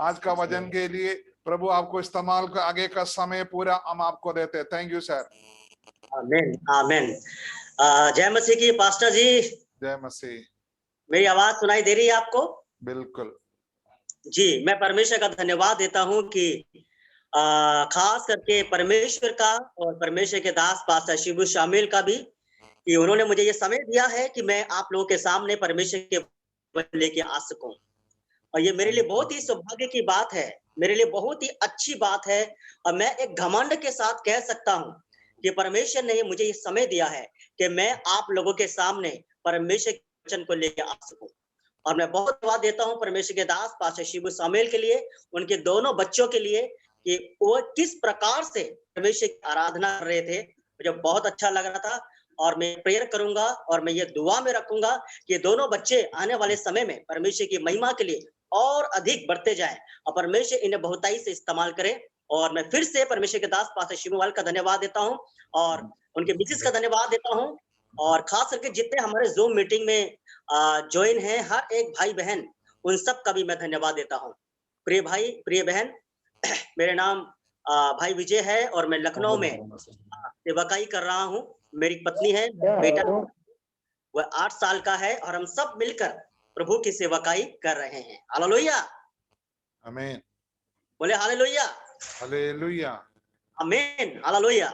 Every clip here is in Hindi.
आज का वचन के लिए प्रभु आपको इस्तेमाल का आगे का समय पूरा हम आपको देते। Thank you sir. आमीन आमीन। जय मसीह की पास्टर जी। जय मसीह। मेरी आवाज सुनाई दे रही है आपको? बिल्कुल जी, मैं परमेश्वर का धन्यवाद देता हूं कि खास करके परमेश्वर का और परमेश्वर के दास पास्टर शिबू शामिल का भी, कि उन्होंने मुझे ये समय दिया है कि मैं आप लोगों के सामने परमेश्वर के वचन लेके आ सकूं। और ये मेरे लिए बहुत ही सौभाग्य की बात है, मेरे लिए बहुत ही अच्छी बात है। और मैं एक घमंड के साथ कह सकता हूं कि परमेश्वर ने मुझे ये समय दिया है कि मैं आप लोगों के सामने परमेश्वर के वचन को लेकर आ सकूं। और मैं बहुत धन्यवाद देता हूं परमेश्वर के दास पास्टर शिबू सामेल के लिए, उनके दोनों बच्चों के लिए, कि वो किस प्रकार से परमेश्वर की आराधना कर रहे थे। मुझे बहुत अच्छा लग रहा था। और मैं प्रेयर करूंगा और मैं ये दुआ में रखूंगा कि दोनों बच्चे आने वाले समय में परमेश्वर की महिमा के लिए और अधिक बढ़ते जाएं और परमेश्वर इन्हें बहुताई से इस्तेमाल करे। और मैं फिर से परमेश्वर के दास पास्टर शिववाल का धन्यवाद देता हूं और उनके मिसेस का धन्यवाद देता हूं। और खास करके जितने हमारे जूम मीटिंग में ज्वाइन है हर एक भाई बहन, उन सब का भी मैं धन्यवाद देता हूं। प्रिय भाई प्रिय बहन, मेरे नाम भाई विजय है और मैं लखनऊ में सेवकाई कर रहा हूं। मेरी पत्नी है, बेटा वह 8 साल का है और हम सब मिलकर प्रभु की सेवकाई कर रहे हैं। हालेलुया, आमीन, बोले हालेलुया, हालेलुया, आमीन, हालेलुया।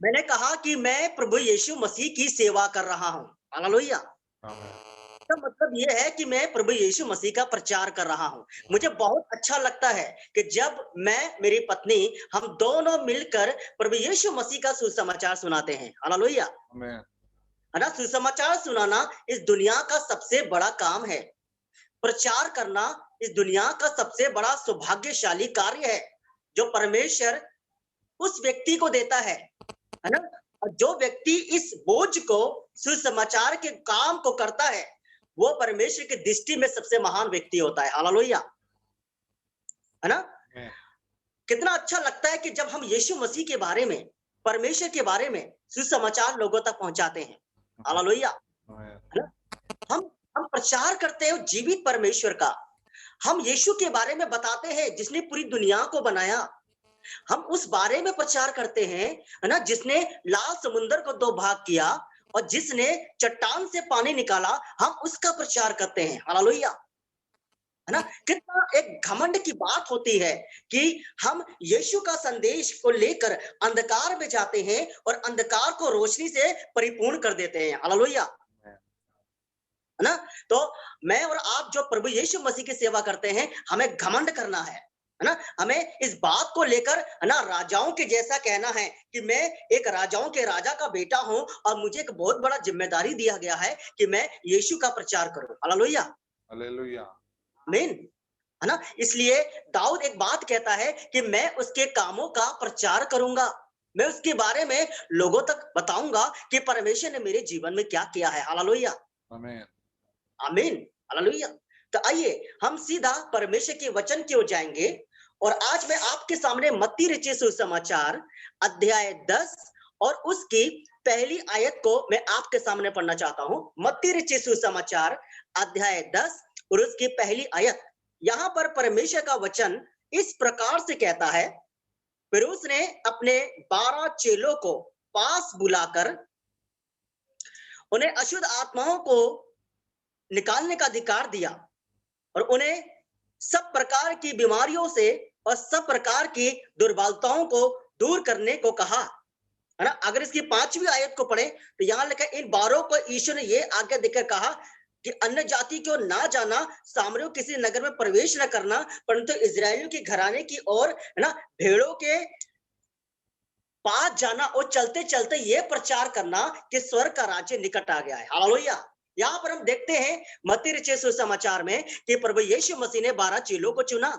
मैंने कहा कि मैं प्रभु यीशु मसीह की सेवा कर रहा हूं। हालेलुया। इसका मतलब ये है कि मैं प्रभु यीशु मसीह का प्रचार कर रहा हूं। मुझे बहुत अच्छा लगता है कि जब मैं मेरी पत्नी हम दोनों मिलकर प्रभु यीशु मसीह का सुसमाचार सुनाते हैं। हालेलुया, है ना। सुसमाचार सुनाना इस दुनिया का सबसे बड़ा काम है। प्रचार करना इस दुनिया का सबसे बड़ा सौभाग्यशाली कार्य है जो परमेश्वर उस व्यक्ति को देता है ना। और जो व्यक्ति इस बोझ को, सुसमाचार के काम को करता है, वो परमेश्वर की दृष्टि में सबसे महान व्यक्ति होता है। हालेलुया, है ना। कितना अच्छा लगता है कि जब हम यीशु मसीह के बारे में, परमेश्वर के बारे में सुसमाचार लोगों तक पहुंचाते हैं। हालेलुया, है ना। हम प्रचार करते हैं जीवित परमेश्वर का। हम यीशु के बारे में बताते हैं जिसने पूरी दुनिया को बनाया। हम उस बारे में प्रचार करते हैं, है ना, जिसने लाल समुद्र को 2 भाग किया और जिसने चट्टान से पानी निकाला। हम उसका प्रचार करते हैं। हालेलुया, है ना। कितना एक घमंड की बात होती है कि हम यीशु का संदेश को लेकर अंधकार में जाते हैं और अंधकार को रोशनी से परिपूर्ण कर देते हैं। हालेलुया, है ना। तो मैं और आप जो प्रभु यीशु मसीह की सेवा करते हैं, हमें घमंड करना है ना। हमें इस बात को लेकर, है ना, राजाओं के जैसा कहना है कि मैं एक राजाओं के राजा का बेटा हूं और मुझे एक बहुत बड़ा जिम्मेदारी दिया गया है कि मैं यीशु का प्रचार करूं। हालेलुया, हालेलुया, आमीन, है ना। इसलिए दाऊद एक बात कहता है कि मैं उसके कामों का प्रचार करूंगा, मैं उसके बारे में लोगों तक बताऊंगा कि परमेश्वर ने मेरे जीवन में क्या किया है। हालेलुया, आमीन, आमीन, हालेलुया। तो आइए हम सीधा परमेश्वर के वचन की ओर जाएंगे। और आज मैं आपके सामने मत्ती रचित सुसमाचार अध्याय 10 और उसकी पहली आयत को मैं आपके सामने पढ़ना चाहता हूं। मत्ती रचित सुसमाचार अध्याय 10 और उसकी पहली आयत। यहां पर परमेश्वर का वचन इस प्रकार से कहता है, फिर उसने अपने 12 चेलों को पास बुलाकर उन्हें अशुद्ध आत्माओं को निकालने का अधिकार दिया और उन्हें सब प्रकार की बीमारियों से और सब प्रकार की दुर्बलताओं को दूर करने को कहा, है ना। अगर इसकी 5वीं आयत को पढ़े तो यहाँ लिखा है, इन 12 को ईश्वर ने ये आज्ञा देकर कहा कि अन्य जाति को ना जाना, सामरियों किसी नगर में प्रवेश न करना, परंतु इजरायलियों के घराने की ओर, है ना, भेड़ों के पास जाना और चलते चलते ये प्रचार करना कि स्वर्ग का राज्य निकट आ गया है। हालेलुया। यहाँ पर हम देखते हैं मत्ती रचित सुसमाचार में कि प्रभु यीशु मसीह ने 12 चेलों को चुना।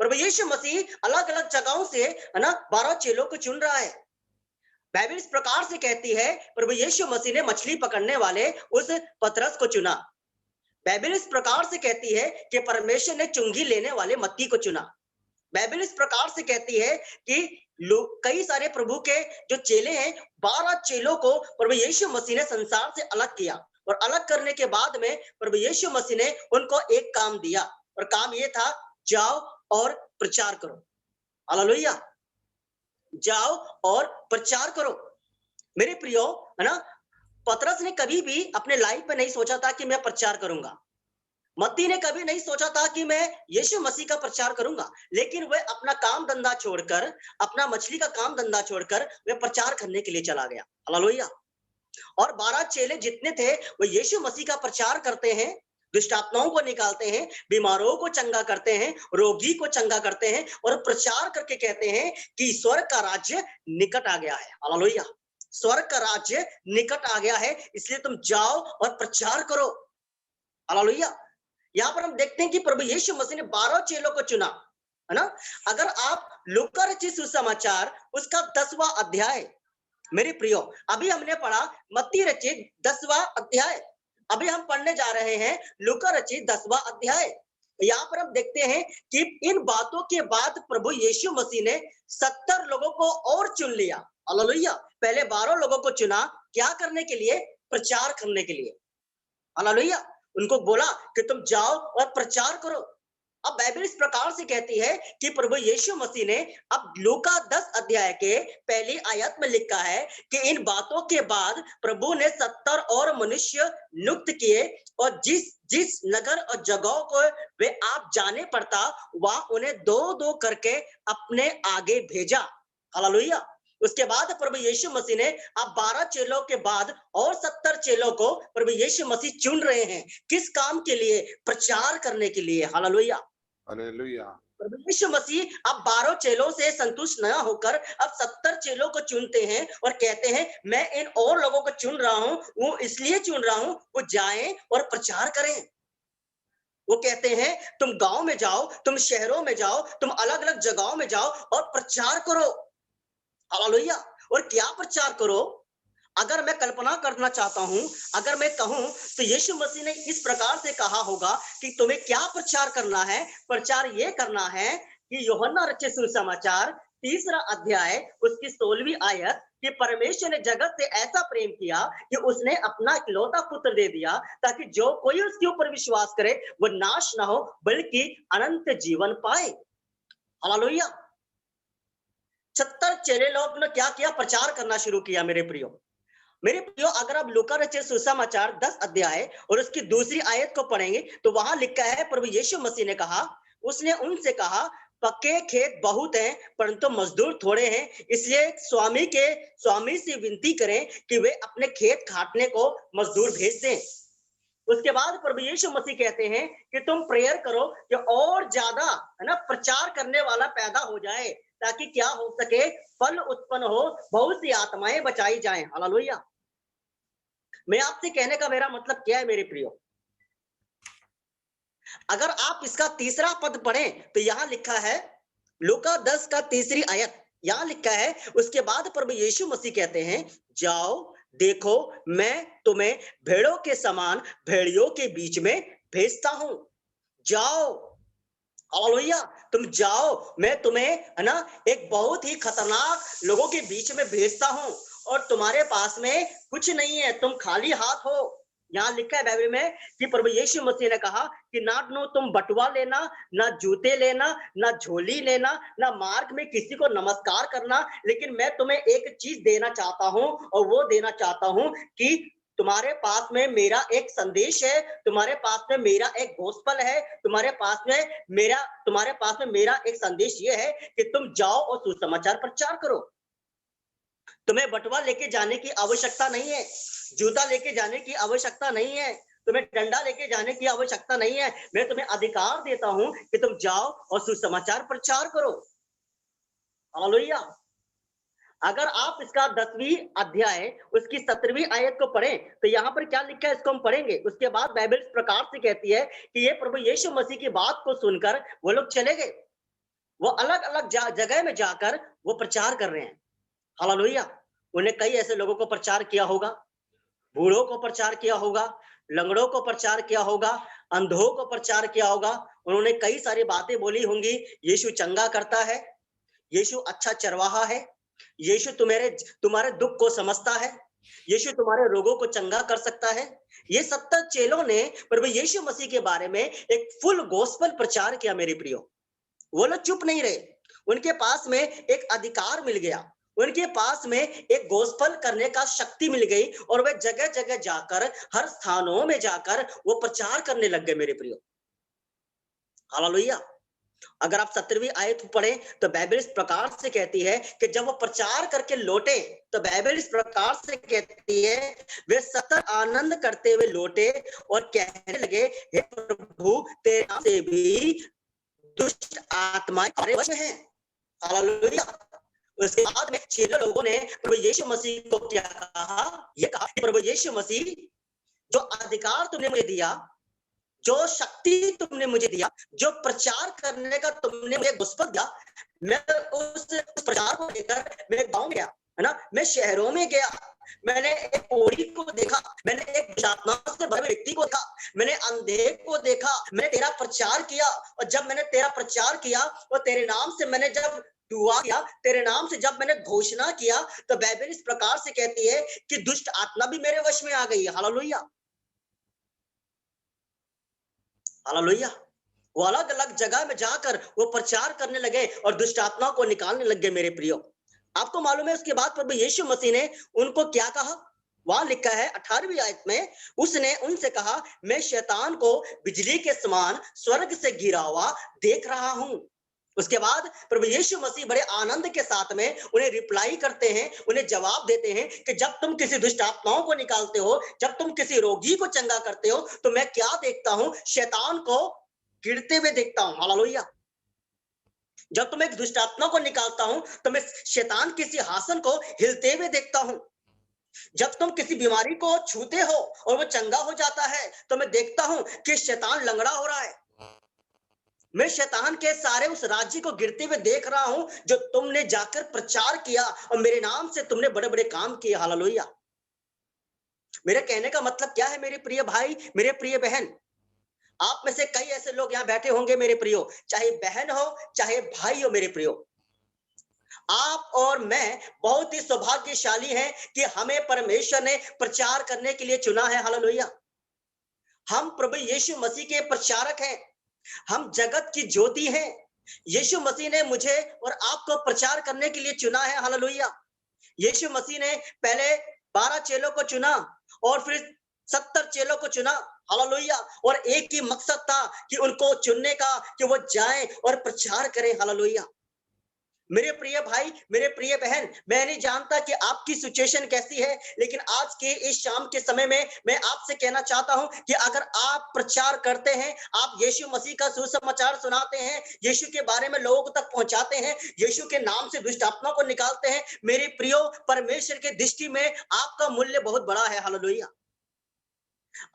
प्रभु यीशु मसीह अलग अलग जगहों से, है ना, 12 चेलों को चुन रहा है। बाइबल इस प्रकार से कहती है, प्रभु यीशु मसीह ने मछली पकड़ने वाले उस पतरस को चुना। बाइबल इस प्रकार से कहती है कि परमेश्वर ने चुंगी लेने वाले मत्ती को चुना। बाइबल इस प्रकार से कहती है कि कई सारे प्रभु के जो चेले हैं, 12 चेलों को प्रभु यीशु मसीह ने संसार से अलग किया और अलग करने के बाद में प्रभु यीशु मसीह ने उनको एक काम दिया। और काम ये था, जाओ और प्रचार करो। हालेलुया। जाओ और प्रचार करो। मेरे प्रियो, है ना, पतरस ने कभी भी अपने लाइफ में नहीं सोचा था कि मैं प्रचार करूंगा। मत्ती ने कभी नहीं सोचा था कि मैं यीशु मसीह का प्रचार करूंगा, लेकिन वह अपना काम धंधा छोड़कर, अपना मछली का काम धंधा छोड़कर वह प्रचार करने के लिए चला गया। हालेलुया। और 12 चेले जितने थे वो यीशु मसीह का प्रचार करते हैं, दुष्ट आत्माओं को निकालते हैं, बीमारों को चंगा करते हैं, रोगी को चंगा करते हैं और प्रचार करके कहते हैं कि स्वर्ग का राज्य निकट आ गया है। हालेलुया। स्वर्ग का राज्य निकट आ गया है, इसलिए तुम जाओ और प्रचार करो। हालेलुया। यहाँ पर हम देखते हैं कि प्रभु यीशु मसीह ने 12 चेलों को चुना, है ना। अगर आप लूका रचित सुसमाचार उसका 10वां अध्याय, मेरे प्रियो, अभी हमने पढ़ा मत्ती रचित 10वां अध्याय, अभी हम पढ़ने जा रहे हैं लूका रचित 10वां अध्याय। यहाँ पर हम देखते हैं कि इन बातों के बाद प्रभु यीशु मसीह ने 70 लोगों को और चुन लिया। हालेलुया। पहले 12 लोगों को चुना, क्या करने के लिए? प्रचार करने के लिए। हालेलुया। उनको बोला कि तुम जाओ और प्रचार करो। अब बाइबल इस प्रकार से कहती है कि प्रभु यीशु मसीह ने, अब लूका 10 अध्याय के पहली आयत में लिखा है कि इन बातों के बाद प्रभु ने 70 और मनुष्य नियुक्त किए और जिस जिस नगर और जगह को वे आप जाने पड़ता, वहां उन्हें 2-2 करके अपने आगे भेजा। हालेलुया। उसके बाद प्रभु यीशु मसीह ने अब 12 चेलों के बाद और 70 चेलों को प्रभु यीशु मसीह चुन रहे हैं। किस काम के लिए? प्रचार करने के लिए। हालेलुया। हालेलुया। प्रभु यीशु मसीह अब 12 चेलों से संतुष्ट न होकर अब 70 चेलों को चुनते हैं और कहते हैं मैं इन और लोगों को चुन रहा हूं, वो इसलिए चुन रहा हूं वो जाएं और प्रचार करें। वो कहते हैं तुम गांव में जाओ, तुम शहरों में जाओ, तुम अलग अलग जगहों में जाओ और प्रचार करो। हालेलुया। और क्या प्रचार करो? अगर मैं कल्पना करना चाहता हूं, अगर मैं कहूं तो यीशु मसीह ने इस प्रकार से कहा होगा कि तुम्हें क्या प्रचार करना है? प्रचार ये करना है कि यूहन्ना रचित सुसमाचार 3 अध्याय उसकी 16वीं आयत कि परमेश्वर ने जगत से ऐसा प्रेम किया कि उसने अपना इकलौता पुत्र दे दिया ताकि जो कोई उसके ऊपर विश्वास करे वो नाश ना हो बल्कि अनंत जीवन पाए। हालेलुया। 70 चेले लोग ने क्या किया? प्रचार करना शुरू किया। मेरे प्रियो, अगर आप लूका रचित सुसमाचार 10 अध्याय और उसकी दूसरी आयत को पढ़ेंगे तो वहां लिखा है प्रभु यीशु मसीह ने कहा, उसने उनसे कहा पक्के खेत बहुत हैं परंतु मजदूर थोड़े हैं, इसलिए स्वामी से विनती करें कि वे अपने खेत काटने को मजदूर भेज दें। उसके बाद प्रभु यीशु मसीह कहते हैं कि तुम प्रेयर करो कि और ज्यादा, है ना, प्रचार करने वाला पैदा हो जाए ताकि क्या हो सके? फल उत्पन्न हो, बहुत सी आत्माएं बचाई जाएं। हालेलुया। मैं आपसे कहने का मेरा मतलब क्या है मेरे प्रियो? अगर आप इसका 3रा पद पढ़ें तो यहां लिखा है लूका 10 का 3री आयत, यहां लिखा है उसके बाद प्रभु यीशु मसीह कहते हैं जाओ देखो मैं तुम्हें भेड़ों के समान भेड़ियों के बीच में भेजता हूं। जाओ। हालेलुया। तुम जाओ, मैं तुम्हें, है ना, एक बहुत ही खतरनाक लोगों के बीच में भेजता हूं और तुम्हारे पास में कुछ नहीं है, तुम खाली हाथ हो। यहाँ लिखा है बाइबल में कि प्रभु यीशु मसीह ने कहा कि ना तुम बटुआ लेना, ना जूते लेना, ना झोली लेना, ना मार्ग में किसी को नमस्कार करना, लेकिन मैं तुम्हें एक चीज देना चाहता हूं और वो देना चाहता हूं कि तुम्हारे पास में मेरा एक संदेश है, तुम्हारे पास में मेरा एक गोस्पल है, तुम्हारे पास में मेरा एक संदेश ये है कि तुम जाओ और सुसमाचार प्रचार करो। तुम्हें बटुआ लेके जाने की आवश्यकता नहीं है, जूता लेके जाने की आवश्यकता नहीं है, तुम्हें डंडा लेके जाने की आवश्यकता नहीं है। मैं तुम्हें अधिकार देता हूं कि तुम जाओ और सुसमाचार प्रचार करो। हालेलुया। अगर आप इसका 10वीं अध्याय उसकी 17वीं आयत को पढ़ें तो यहाँ पर क्या लिखा है इसको हम पढ़ेंगे। उसके बाद बाइबल इस प्रकार से कहती है कि ये प्रभु यीशु मसीह की बात को सुनकर वो लोग चले गए, वो अलग अलग जगह में जाकर वो प्रचार कर रहे हैं। हालेलुया। उन्हें कई ऐसे लोगों को प्रचार किया होगा, बूढ़ों को प्रचार किया होगा, लंगड़ों को प्रचार किया होगा, अंधों को प्रचार किया होगा। उन्होंने कई सारी बातें बोली होंगी। यीशु चंगा करता है, यीशु अच्छा चरवाहा है, यीशु तुम्हारे दुख को समझता है, यीशु तुम्हारे रोगों को चंगा कर सकता है। ये 70 चेलों ने प्रभु यीशु मसीह के बारे में एक फुल गॉस्पेल प्रचार किया मेरे प्रियो। वो लोग चुप नहीं रहे। उनके पास में एक अधिकार मिल गया। उनके पास में एक गॉस्पेल करने का शक्ति मिल गई और वे जगह जगह जाकर, हर स्थानों में जाकर वो प्रचार करने लग गए मेरे प्रियो। हालेलुया। अगर आप 17वीं आयत पढ़े तो बाइबल इस प्रकार से कहती है कि जब वो प्रचार करके लौटे तो बाइबल इस प्रकार से कहती है, वे सतत आनंद करते हुए लौटे और कहने लगे, हे प्रभु तेरे नाम से भी दुष्ट आत्माएं हमारे वश में हैं। हालेलुया। उसके बाद में 6 लोगों ने प्रभु यीशु मसीह को क्या कहा? ये कहा, प्रभु यीशु मसीह, जो अधिकार तुमने मुझे दिया, जो शक्ति तुमने मुझे दिया, जो प्रचार करने का तुमने मुझे गॉस्पेल दिया, मैं उस प्रचार को लेकर मैं गांव गया, है ना, मैं शहरों में गया, मैंने एक कोढ़ी को देखा, मैंने एक दुष्टात्मा से भरे व्यक्ति को देखा, मैंने अंधे को देखा, मैंने तेरा प्रचार किया। और जब मैंने तेरा प्रचार किया और तेरे नाम से मैंने जब दुआ किया, तेरे नाम से जब मैंने घोषणा किया, तो बाइबल इस प्रकार से कहती है कि दुष्ट आत्मा भी मेरे वश में आ गई। Hallelujah, hallelujah. वो अलग अलग जगह में जाकर वो प्रचार करने लगे और दुष्ट आत्मा को निकालने लगे मेरे प्रियो। आपको मालूम है उसके बाद प्रभु यीशु मसीह ने उनको क्या कहा? वहां लिखा है 18वीं आयत में, उसने उनसे कहा, मैं शैतान को बिजली के समान स्वर्ग से गिरा हुआ देख रहा हूं। उसके बाद प्रभु यीशु मसीह बड़े आनंद के साथ में उन्हें रिप्लाई करते हैं, उन्हें जवाब देते हैं कि जब तुम किसी दुष्ट आत्माओं को निकालते हो, जब तुम किसी रोगी को चंगा करते हो, तो मैं क्या देखता हूं? शैतान को गिरते हुए देखता हूं। हालेलुया। जब तुम एक दुष्ट आत्मा को निकालता हूं तो मैं शैतान के सिंहासन को हिलते हुए देखता हूं। जब तुम किसी बीमारी को छूते हो और वो चंगा हो जाता है तो मैं देखता हूं कि शैतान लंगड़ा हो रहा है। मैं शैतान के सारे उस राज्य को गिरते हुए देख रहा हूं जो तुमने जाकर प्रचार किया और मेरे नाम से तुमने बड़े बड़े काम किए। हालेलुया। मेरे कहने का मतलब क्या है मेरे प्रिय भाई, मेरे प्रिय बहन? आप में से कई ऐसे लोग यहाँ बैठे होंगे मेरे प्रियो, चाहे बहन हो चाहे भाई हो मेरे प्रियो। आप और मैं बहुत ही सौभाग्यशाली हैं कि हमें परमेश्वर ने प्रचार करने के लिए चुना है। हालेलुया। हम प्रभु यीशु मसीह के प्रचारक हैं, हम जगत की ज्योति हैं। यीशु मसीह ने मुझे और आपको प्रचार करने के लिए चुना है। हालेलुया। यीशु मसीह ने पहले 12 चेलों को चुना और फिर 70 चेलों को चुना। हालेलुया। और एक ही मकसद था कि उनको चुनने का, कि वो जाएं और प्रचार करें। हालेलुया। मेरे प्रिय भाई, मेरे प्रिय बहन, मैं नहीं जानता कि आपकी सिचुएशन कैसी है, लेकिन आज के इस शाम के समय में मैं आपसे कहना चाहता हूं कि अगर आप प्रचार करते हैं, आप यीशु मसीह का सुसमाचार सुनाते हैं, यीशु के बारे में लोगों तक पहुंचाते हैं, यीशु के नाम से दुष्ट आत्मा को निकालते हैं, मेरे प्रियो, परमेश्वर के दृष्टि में आपका मूल्य बहुत बड़ा है। हालेलुया।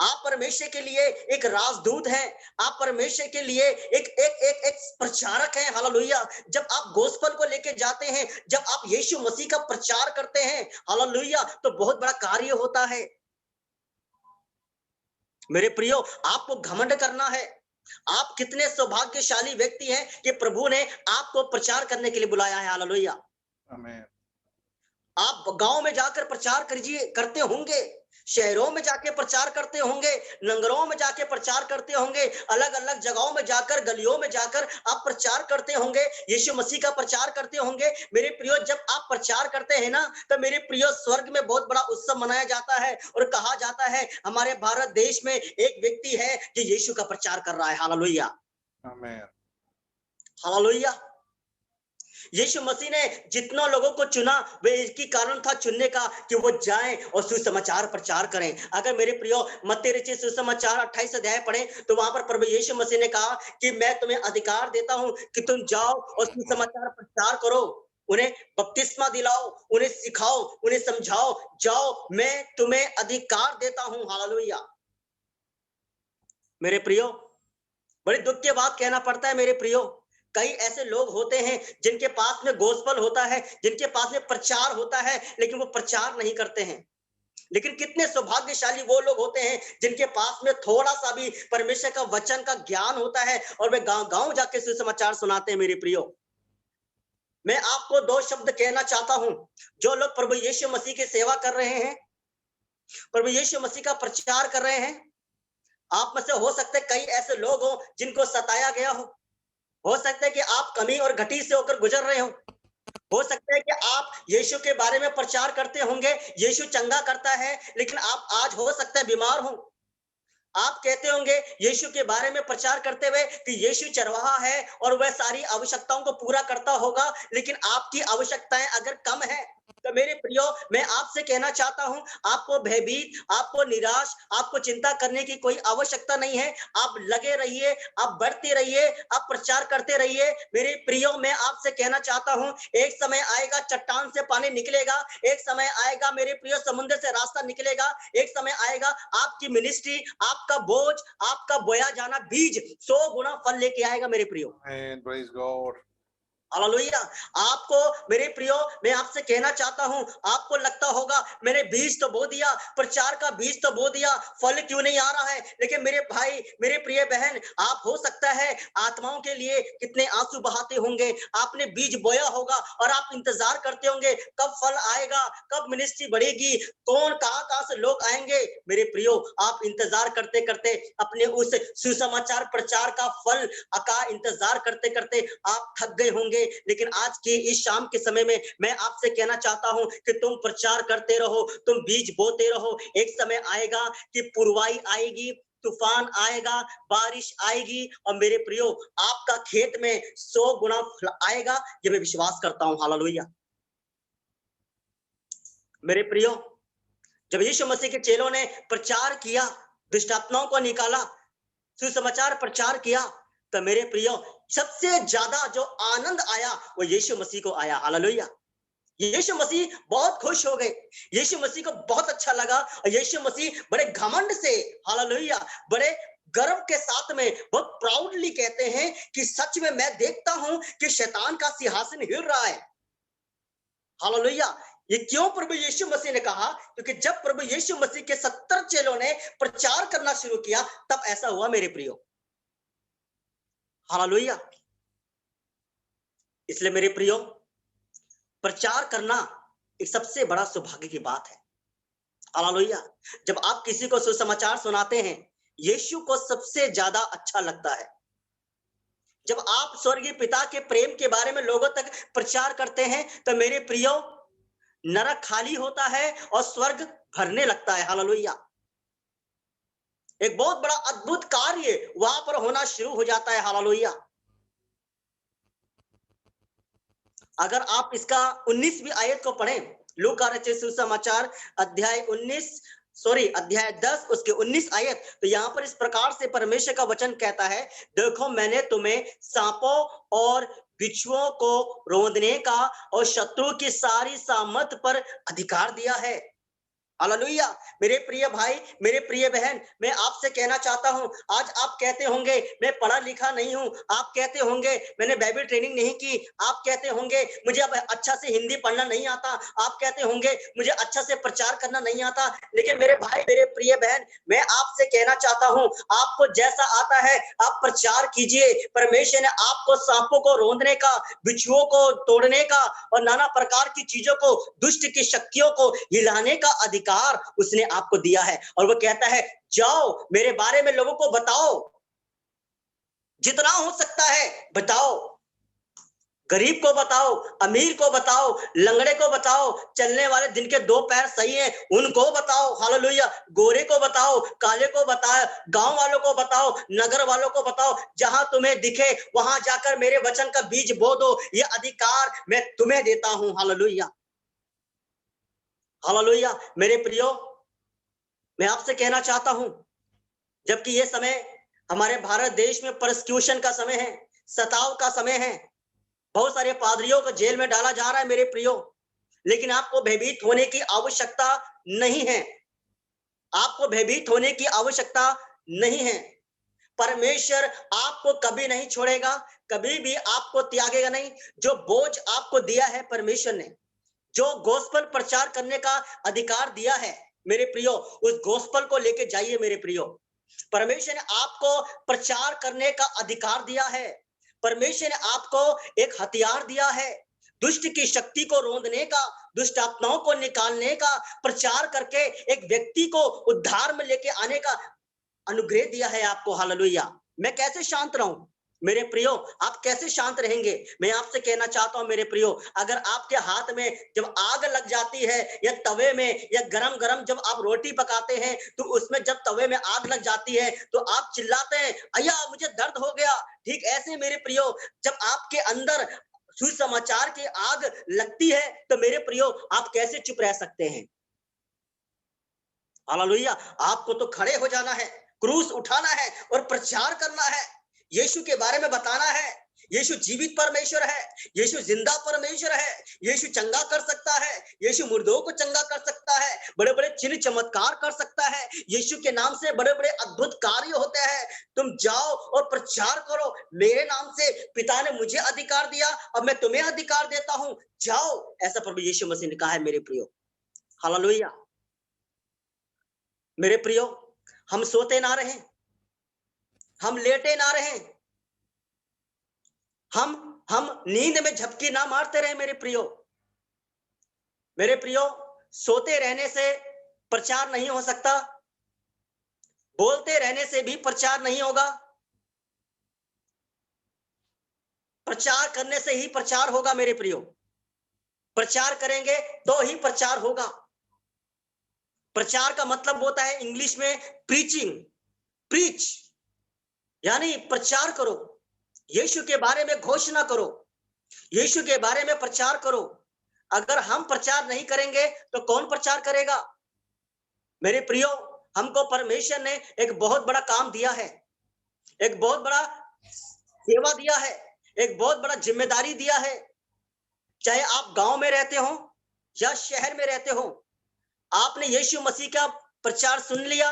आप परमेश्वर के लिए एक राजदूत हैं, आप परमेश्वर के लिए एक एक एक एक प्रचारक हैं। हालेलुया। जब आप गॉस्पेल को लेके जाते हैं, जब आप यीशु मसीह का प्रचार करते हैं, हालेलुया, तो बहुत बड़ा कार्य होता है। मेरे प्रियो, आपको घमंड करना है। आप कितने सौभाग्यशाली व्यक्ति हैं कि प्रभु ने आपको प्रचार करने के लिए बुलाया है। हालेलुया। आमीन। आप गांव में जाकर प्रचार करते होंगे, शहरों में जाके प्रचार करते होंगे, नगरों में जाके प्रचार करते होंगे, अलग अलग जगहों में जाकर, गलियों में जाकर आप प्रचार करते होंगे, यीशु मसीह का प्रचार करते होंगे। मेरे प्रियो, जब आप प्रचार करते हैं ना, तो मेरे प्रियो, स्वर्ग में बहुत बड़ा उत्सव मनाया जाता है और कहा जाता है हमारे भारत देश में एक व्यक्ति है जो यीशु का प्रचार कर रहा है। हालेलुया, आमीन। हालेलुया। यीशु मसीह ने जितना लोगों को चुना, वे एक ही कारण था चुनने का, कि वो जाएं और सुसमाचार प्रचार करें। अगर मेरे प्रियो मत्ती रचित सुसमाचार 28 अध्याय पढ़ें तो वहां पर प्रभु यीशु मसीह ने कहा कि मैं तुम्हें अधिकार देता हूं कि तुम जाओ और सुसमाचार प्रचार करो, उन्हें बपतिस्मा दिलाओ, उन्हें सिखाओ, उन्हें समझाओ, जाओ, मैं तुम्हें अधिकार देता हूं। हालेलुया। मेरे प्रियो, बड़ी दुख की बात कहना पड़ता है मेरे प्रियो, कई ऐसे लोग होते हैं जिनके पास में गॉस्पेल होता है, जिनके पास में प्रचार होता है, लेकिन वो प्रचार नहीं करते हैं। लेकिन कितने सौभाग्यशाली वो लोग होते हैं जिनके पास में थोड़ा सा भी परमेश्वर का वचन का ज्ञान होता है और वे गांव गांव जाके सुसमाचार सुनाते हैं। मेरे प्रियो, मैं आपको 2 शब्द कहना चाहता हूं। जो लोग प्रभु यीशु मसीह की सेवा कर रहे हैं, प्रभु यीशु मसीह का प्रचार कर रहे हैं। आप में से हो सकते हैं कई ऐसे लोग हो जिनको सताया गया हो सकता है कि आप कमी और घटी से होकर गुजर रहे हो सकता है कि आप यीशु के बारे में प्रचार करते होंगे, यीशु चंगा करता है, लेकिन आप आज हो सकता है बीमार हो। आप कहते होंगे यीशु के बारे में प्रचार करते हुए कि यीशु चरवाहा है और वह सारी आवश्यकताओं को पूरा करता होगा, लेकिन आपकी आवश्यकताएं अगर कम है तो मेरे प्रियो, मैं आपसे कहना चाहता हूं, आपको भयभीत, आपको निराश, आपको चिंता करने की कोई आवश्यकता नहीं है। आप लगे रहिए, आप बढ़ते रहिए, आप प्रचार करते रहिए। मेरे प्रियो, मैं आपसे कहना चाहता हूं, एक समय आएगा चट्टान से पानी निकलेगा, एक समय आएगा मेरे प्रियो समुद्र से रास्ता निकलेगा, एक समय आएगा आपकी मिनिस्ट्री, आपका बोझ, आपका बोया जाना बीज 100 गुना फल लेके आएगा मेरे प्रियो। And praise God. हालेलुया। आपको मेरे प्रियो, मैं आपसे कहना चाहता हूं, आपको लगता होगा मैंने बीज तो बो दिया, प्रचार का बीज तो बो दिया, फल क्यों नहीं आ रहा है। लेकिन मेरे भाई, मेरे प्रिय बहन, आप हो सकता है आत्माओं के लिए कितने आंसू बहाते होंगे। आपने बीज बोया होगा और आप इंतजार करते होंगे कब फल आएगा, कब मिनिस्ट्री बढ़ेगी, कौन कहां से लोग आएंगे। मेरे प्रियो, आप इंतजार करते करते अपने उस सुसमाचार प्रचार का फल का इंतजार करते करते आप थक गए होंगे। लेकिन आज के इस शाम के समय में मैं आपसे कहना चाहता हूं कि तुम प्रचार करते रहो, तुम बीज बोते रहो। एक समय आएगा कि पुरवाई आएगी, तूफान आएगा, बारिश आएगी और मेरे प्रियो, आपका खेत में 100 गुना फल आएगा, ये मैं विश्वास करता हूं। हालेलुया। मेरे प्रियो, जब यीशु मसीह के चेलों ने प्रचार किया, दुष्ट आत्माओं को निकाला, सुसमाचार प्रचार किया, तो मेरे प्रियो, सबसे ज्यादा जो आनंद आया वो यीशु मसीह को आया। हालेलुया। यीशु मसीह बहुत खुश हो गए, यीशु मसीह को बहुत अच्छा लगा और यीशु मसीह बड़े घमंड से, हालेलुया, बड़े गर्व के साथ में बहुत प्राउडली कहते हैं कि सच में मैं देखता हूं कि शैतान का सिंहासन हिल रहा है। हालेलुया। ये क्यों प्रभु यीशु मसीह ने कहा? क्योंकि जब प्रभु यीशु मसीह के 70 चेलों ने प्रचार करना शुरू किया, तब ऐसा हुआ मेरे प्रियो। हालेलुया। इसलिए मेरे प्रियो, प्रचार करना एक सबसे बड़ा सौभाग्य की बात है। हालेलुया। जब आप किसी को सुसमाचार सुनाते हैं, यीशु को सबसे ज्यादा अच्छा लगता है। जब आप स्वर्गीय पिता के प्रेम के बारे में लोगों तक प्रचार करते हैं, तो मेरे प्रियो, नरक खाली होता है और स्वर्ग भरने लगता है। हालेलुया। एक बहुत बड़ा अद्भुत कार्य वहां पर होना शुरू हो जाता है। हालेलुया। अगर आप इसका 19वीं आयत को पढ़ें, लूका रचित सुसमाचार अध्याय 10 उसके 19 आयत, तो यहाँ पर इस प्रकार से परमेश्वर का वचन कहता है, देखो मैंने तुम्हें सांपों और बिच्छुओं को रौंदने का और शत्रु की सारी सामर्थ पर अधिकार दिया है। हालेलुया। मेरे प्रिय भाई, मेरे प्रिय बहन, मैं आपसे कहना चाहता हूं, आज आप कहते होंगे मैं पढ़ा लिखा नहीं हूं, आप कहते होंगे मैंने बाइबल ट्रेनिंग नहीं की, आप कहते होंगे मुझे अब अच्छा से हिंदी पढ़ना नहीं आता, आप कहते होंगे मुझे अच्छा से प्रचार करना नहीं आता। लेकिन मेरे भाई, मेरे प्रिय बहन, मैं आपसे कहना चाहता हूं, आपको जैसा आता है आप प्रचार कीजिए। परमेश्वर ने आपको सांपों को रौंदने का, बिच्छुओं को तोड़ने का और नाना प्रकार की चीजों को, दुष्ट की शक्तियों को हिलाने का अधिकार उसने आपको दिया है। और वो कहता है, जाओ मेरे बारे में लोगों को बताओ, जितना हो सकता है बताओ। गरीब को बताओ, अमीर को बताओ, लंगड़े को बताओ, चलने वाले जिनके 2 पैर सही हैं उनको बताओ। हालेलुया। गोरे को बताओ, काले को बताओ, गांव वालों को बताओ, नगर वालों को बताओ, जहां तुम्हें दिखे वहां जाकर मेरे वचन का बीज बो दो। ये अधिकार मैं तुम्हें देता हूं। हालेलुया। हालेलुया। मेरे प्रियो, मैं आपसे कहना चाहता हूं, जबकि ये समय हमारे भारत देश में परसिक्यूशन का समय है, सताव का समय है, बहुत सारे पादरियों को जेल में डाला जा रहा है मेरे प्रियो, लेकिन आपको भयभीत होने की आवश्यकता नहीं है। आपको भयभीत होने की आवश्यकता नहीं है। परमेश्वर आपको कभी नहीं छोड़ेगा, कभी भी आपको त्यागेगा नहीं। जो बोझ आपको दिया है परमेश्वर ने, जो गोस्पल प्रचार करने का अधिकार दिया है मेरे प्रियो, उस गोस्पल को लेके जाइए मेरे प्रियो। परमेश्वर ने आपको प्रचार करने का अधिकार दिया है। परमेश्वर ने आपको एक हथियार दिया है। दुष्ट की शक्ति को रोंदने का, दुष्ट आत्माओं को निकालने का, प्रचार करके एक व्यक्ति को उद्धार में लेके आने का अनुग्रह दिया है आपको। हालेलुया। मैं कैसे शांत रहूं मेरे प्रियो? आप कैसे शांत रहेंगे? मैं आपसे कहना चाहता हूं मेरे प्रियो, अगर आपके हाथ में जब आग लग जाती है या तवे में या गरम गरम जब आप रोटी पकाते हैं तो उसमें जब तवे में आग लग जाती है तो आप चिल्लाते हैं, अय्या मुझे दर्द हो गया। ठीक ऐसे मेरे प्रियो, जब आपके अंदर सुसमाचार की आग लगती है तो मेरे प्रियो आप कैसे चुप रह सकते हैं? हालेलुया। आपको तो खड़े हो जाना है, क्रूस उठाना है और प्रचार करना है, यीशु के बारे में बताना है। यीशु जीवित परमेश्वर है, यीशु जिंदा परमेश्वर है, यीशु चंगा कर सकता है, यीशु मुर्दों को चंगा कर सकता है, बड़े बड़े चिन्ह चमत्कार कर सकता है, यीशु के नाम से बड़े बड़े अद्भुत कार्य होते हैं। तुम जाओ और प्रचार करो, मेरे नाम से पिता ने मुझे अधिकार दिया, अब मैं तुम्हें अधिकार देता हूं, जाओ। ऐसा प्रभु यीशु मसीह ने कहा है मेरे प्रियो। हालेलुया। मेरे प्रियो, हम सोते ना रहें, हम लेटे ना रहें, हम नींद में झपकी ना मारते रहे मेरे प्रियो। मेरे प्रियो, सोते रहने से प्रचार नहीं हो सकता, बोलते रहने से भी प्रचार नहीं होगा, प्रचार करने से ही प्रचार होगा मेरे प्रियो। प्रचार करेंगे तो ही प्रचार होगा। प्रचार का मतलब होता है इंग्लिश में प्रीचिंग, प्रीच यानी प्रचार करो, यीशु के बारे में घोषणा करो, यीशु के बारे में प्रचार करो। अगर हम प्रचार नहीं करेंगे तो कौन प्रचार करेगा? मेरे प्रियो, हमको परमेश्वर ने एक बहुत बड़ा काम दिया है, एक बहुत बड़ा सेवा दिया है, एक बहुत बड़ा जिम्मेदारी दिया है। चाहे आप गांव में रहते हो या शहर में रहते हो, आपने यीशु मसीह का प्रचार सुन लिया,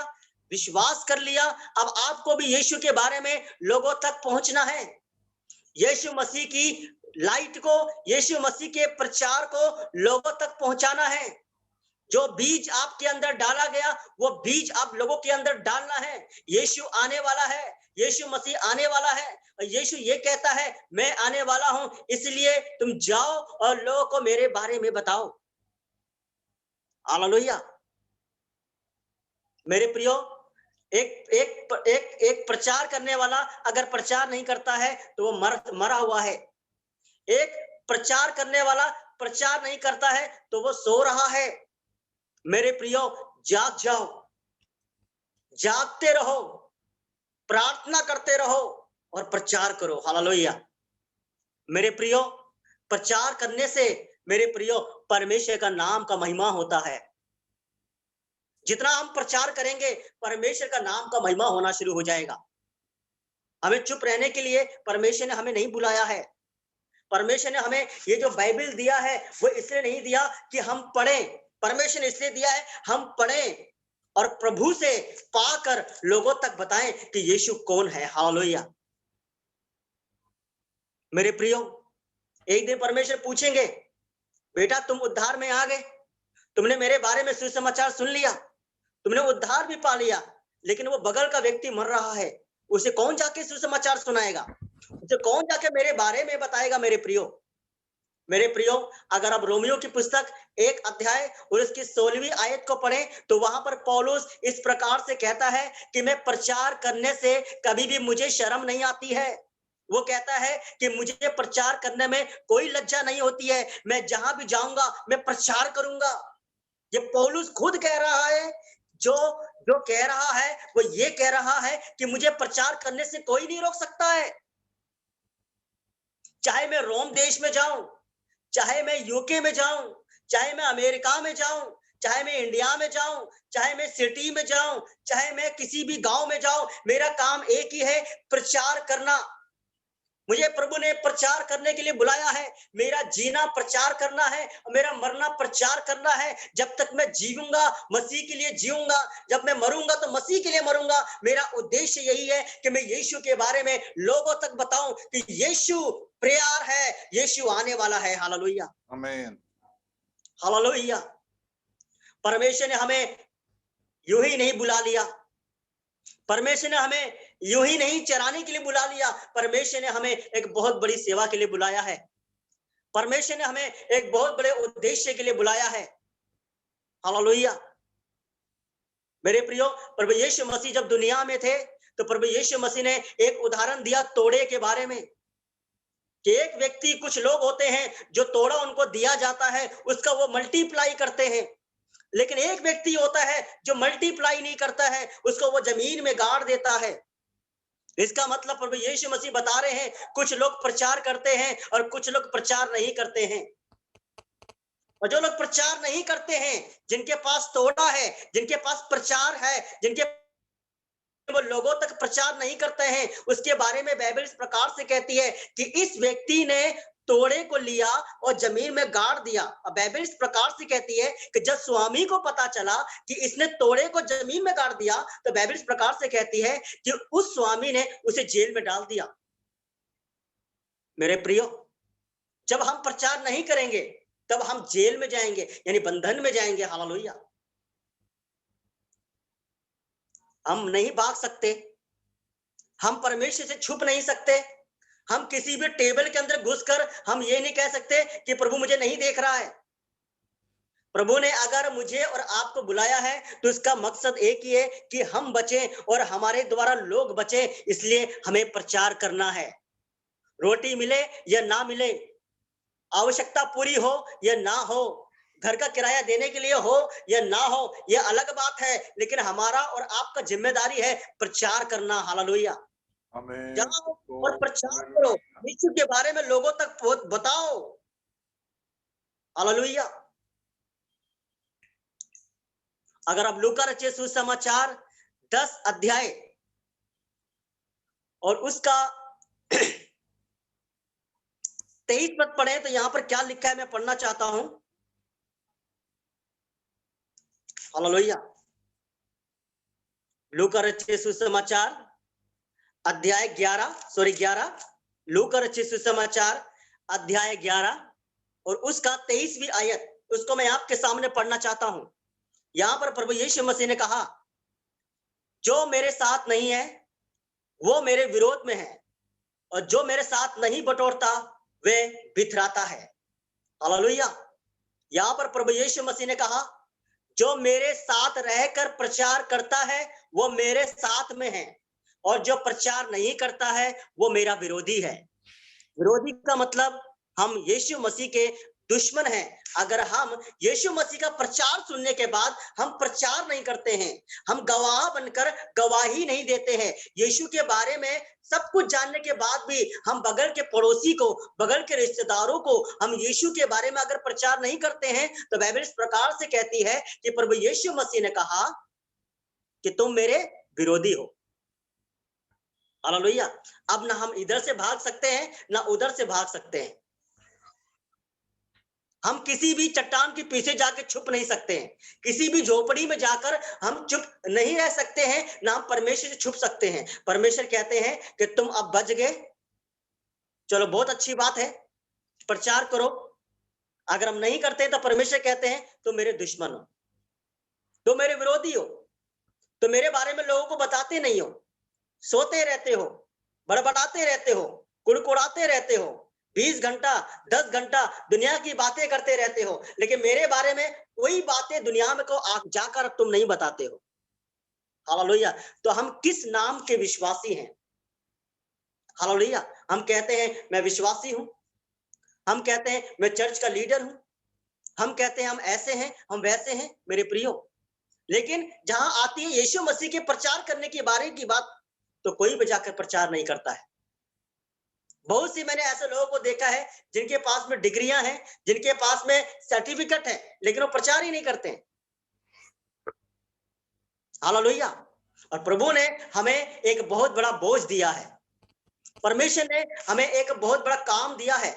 विश्वास कर लिया, अब आपको भी यीशु के बारे में लोगों तक पहुंचना है। यीशु मसीह की लाइट को, यीशु मसीह के प्रचार को लोगों तक पहुंचाना है। जो बीज आपके अंदर डाला गया वो बीज आप लोगों के अंदर डालना है। यीशु आने वाला है, यीशु मसीह आने वाला है, और यीशु ये कहता है मैं आने वाला हूं, इसलिए तुम जाओ और लोगों को मेरे बारे में बताओ। हालेलुया। मेरे प्रियो, एक प्रचार करने वाला अगर प्रचार नहीं करता है तो वो मरा हुआ है। एक प्रचार करने वाला प्रचार नहीं करता है तो वो सो रहा है। मेरे प्रियो, जाग जाओ, जागते रहो, प्रार्थना करते रहो और प्रचार करो। हालेलुया। मेरे प्रियो, प्रचार करने से मेरे प्रियो परमेश्वर का नाम का महिमा होता है। जितना हम प्रचार करेंगे परमेश्वर का नाम का महिमा होना शुरू हो जाएगा। हमें चुप रहने के लिए परमेश्वर ने हमें नहीं बुलाया है। परमेश्वर ने हमें ये जो बाइबल दिया है वो इसलिए नहीं दिया कि हम पढ़ें, परमेश्वर ने इसलिए दिया है हम पढ़ें और प्रभु से पाकर लोगों तक बताएं कि यीशु कौन है। हालेलुया। मेरे प्रियो, एक दिन परमेश्वर पूछेंगे, बेटा तुम उद्धार में आ गए, तुमने मेरे बारे में सुसमाचार सुन लिया, तुमने उद्धार भी पा लिया, लेकिन वो बगल का व्यक्ति मर रहा है, उसे कौन जाके सुसमाचार सुनाएगा? उसे कौन जाके मेरे बारे में बताएगा? मेरे प्रियो, अगर आप रोमियो की पुस्तक 1 अध्याय और उसकी 16वीं आयत को पढ़ें तो वहां पर पौलुस इस प्रकार से कहता है कि मैं प्रचार करने से कभी भी मुझे शर्म नहीं आती है। वो कहता है कि मुझे प्रचार करने में कोई लज्जा नहीं होती है, मैं जहां भी जाऊंगा मैं प्रचार करूंगा। ये पौलुस खुद कह रहा है। जो जो कह रहा है वो ये कह रहा है कि मुझे प्रचार करने से कोई नहीं रोक सकता है। चाहे मैं रोम देश में जाऊं, चाहे मैं यूके में जाऊं, चाहे मैं अमेरिका में जाऊं, चाहे मैं इंडिया में जाऊं, चाहे मैं सिटी में जाऊं, चाहे मैं किसी भी गांव में जाऊं, मेरा काम एक ही है, प्रचार करना। मुझे प्रभु ने प्रचार करने के लिए बुलाया है। मेरा जीना प्रचार करना है, मेरा मरना प्रचार करना है। जब तक मैं जीऊंगा मसीह के लिए जीऊंगा, जब मैं मरूंगा तो मसीह के लिए मरूंगा। मेरा उद्देश्य यही है कि मैं यीशु के बारे में लोगों तक बताऊं कि यीशु प्यार है, यीशु आने वाला है। हालेलुया, आमीन। हालेलुया। परमेश्वर ने हमें यूं ही नहीं बुला लिया, परमेश्वर ने हमें यूं ही नहीं चराने के लिए बुला लिया, परमेश्वर ने हमें एक बहुत बड़ी सेवा के लिए बुलाया है। परमेश्वर ने हमें एक बहुत बड़े उद्देश्य के लिए बुलाया है। हालेलुया। मेरे प्रियो, प्रभु यीशु मसीह जब दुनिया में थे तो प्रभु यीशु मसीह ने एक उदाहरण दिया तोड़े के बारे में कि एक व्यक्ति, कुछ लोग होते हैं जो तोड़ा उनको दिया जाता है, उसका वो मल्टीप्लाई करते हैं। लेकिन एक व्यक्ति होता है जो मल्टीप्लाई नहीं करता है, उसको वो जमीन में गाड़ देता है। इसका मतलब प्रभु यीशु मसीह बता रहे हैं, कुछ लोग प्रचार करते हैं और कुछ लोग प्रचार नहीं करते हैं। और जो लोग प्रचार नहीं करते हैं, जिनके पास तोड़ा है, जिनके पास प्रचार है, जिनके वो लोगों तक प्रचार नहीं करते हैं, उसके बारे में बाइबल इस प्रकार से कहती है कि इस व्यक्ति ने तोड़े को लिया और जमीन में गाड़ दिया। अब बाइबल इस प्रकार से कहती है कि जब स्वामी को पता चला कि इसने तोड़े को जमीन में गाड़ दिया, तो बाइबल इस प्रकार से कहती है कि उस स्वामी ने उसे जेल में डाल दिया। मेरे प्रियो, जब हम प्रचार नहीं करेंगे तब हम जेल में जाएंगे, यानी बंधन में जाएंगे। हालेलुया। हम नहीं भाग सकते, हम परमेश्वर से छुप नहीं सकते। हम किसी भी टेबल के अंदर घुसकर हम ये नहीं कह सकते कि प्रभु मुझे नहीं देख रहा है। प्रभु ने अगर मुझे और आपको बुलाया है तो इसका मकसद एक ही है कि हम बचें और हमारे द्वारा लोग बचें, इसलिए हमें प्रचार करना है। रोटी मिले या ना मिले, आवश्यकता पूरी हो या ना हो, घर का किराया देने के लिए हो या ना हो, यह अलग बात है, लेकिन हमारा और आपका जिम्मेदारी है प्रचार करना। हालेलुया। आमीन। जाओ और प्रचार करो, यीशु के बारे में लोगों तक बताओ। हालेलुया। अगर आप लूका रचित सुसमाचार 10 अध्याय और उसका 23 पद पढ़े तो यहां पर क्या लिखा है मैं पढ़ना चाहता हूं। हालेलुया। लूका रचित सुसमाचार अध्याय 11 लूका रचित सुसमाचार अध्याय 11 और उसका 23वीं आयत, उसको मैं आपके सामने पढ़ना चाहता हूं। यहां पर प्रभु यीशु मसीह ने कहा, जो मेरे साथ नहीं है वो मेरे विरोध में है, और जो मेरे साथ नहीं बटोरता वे बिथराता है। हालेलुया। यहां पर प्रभु यीशु मसीह ने कहा, जो मेरे साथ रहकर प्रचार करता है वो मेरे साथ में है, और जो प्रचार नहीं करता है वो मेरा विरोधी है। विरोधी का मतलब हम यीशु मसीह के दुश्मन हैं। अगर हम यीशु मसीह का प्रचार सुनने के बाद हम प्रचार नहीं करते हैं, हम गवाह बनकर गवाही नहीं देते हैं, यीशु के बारे में सब कुछ जानने के बाद भी हम बगल के पड़ोसी को, बगल के रिश्तेदारों को हम यीशु के बारे में अगर प्रचार नहीं करते हैं, तो बाइबल इस प्रकार से कहती है कि प्रभु यीशु मसीह ने कहा कि तुम मेरे विरोधी हो। हालेलुया। अब ना हम इधर से भाग सकते हैं ना उधर से भाग सकते हैं। हम किसी भी चट्टान के पीछे जाकर छुप नहीं सकते हैं, किसी भी झोपड़ी में जाकर हम चुप नहीं रह सकते हैं, ना हम परमेश्वर से छुप सकते हैं। परमेश्वर कहते हैं कि तुम अब बच गए, चलो बहुत अच्छी बात है, प्रचार करो। अगर हम नहीं करते तो परमेश्वर कहते हैं तुम मेरे दुश्मन हो, तुम मेरे विरोधी हो, तो मेरे बारे में लोगों को बताते नहीं हो, सोते रहते हो, बड़बड़ाते रहते हो, कुड़कुड़ाते रहते हो, 20 घंटा 10 घंटा दुनिया की बातें करते रहते हो, लेकिन मेरे बारे में कोई बातें दुनिया में को जाकर तुम नहीं बताते हो। हालेलुया। तो हम किस नाम के विश्वासी हैं? हालेलुया। हम कहते हैं मैं विश्वासी हूं, हम कहते हैं मैं चर्च का लीडर हूं, हम कहते हैं हम ऐसे हैं, हम वैसे हैं। मेरे प्रियो, लेकिन जहां आती है यीशु मसीह के प्रचार करने की बारे की बात, तो कोई भी जाकर प्रचार नहीं करता है। बहुत सी मैंने ऐसे लोगों को देखा है जिनके पास में डिग्रियां हैं, जिनके पास में सर्टिफिकेट है, लेकिन वो प्रचार ही नहीं करते हैं। हालेलुया। और प्रभु ने हमें एक बहुत बड़ा बोझ दिया है, परमेश्वर ने हमें एक बहुत बड़ा काम दिया है।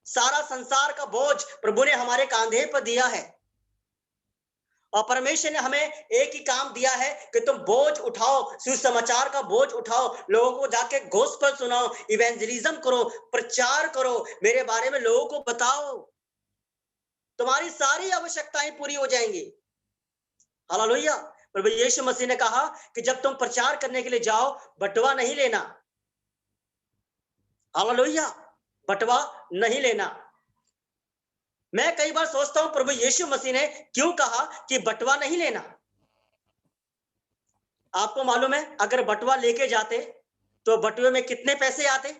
सारा संसार का बोझ प्रभु ने हमारे कांधे पर दिया है, और परमेश्वर ने हमें एक ही काम दिया है कि तुम बोझ उठाओ, सुसमाचार का बोझ उठाओ, लोगों को जाके गॉस्पेल सुनाओ, इवेंजलिज्म करो, प्रचार करो, मेरे बारे में लोगों को बताओ, तुम्हारी सारी आवश्यकताएं पूरी हो जाएंगी। हालेलुया। प्रभु यीशु मसीह ने कहा कि जब तुम प्रचार करने के लिए जाओ, बटुआ नहीं लेना। हालेलुया। बटवा नहीं लेना। मैं कई बार सोचता हूं प्रभु यीशु मसीह ने क्यों कहा कि बटवा नहीं लेना। आपको मालूम है अगर बटवा लेके जाते तो बटवे में कितने पैसे आते?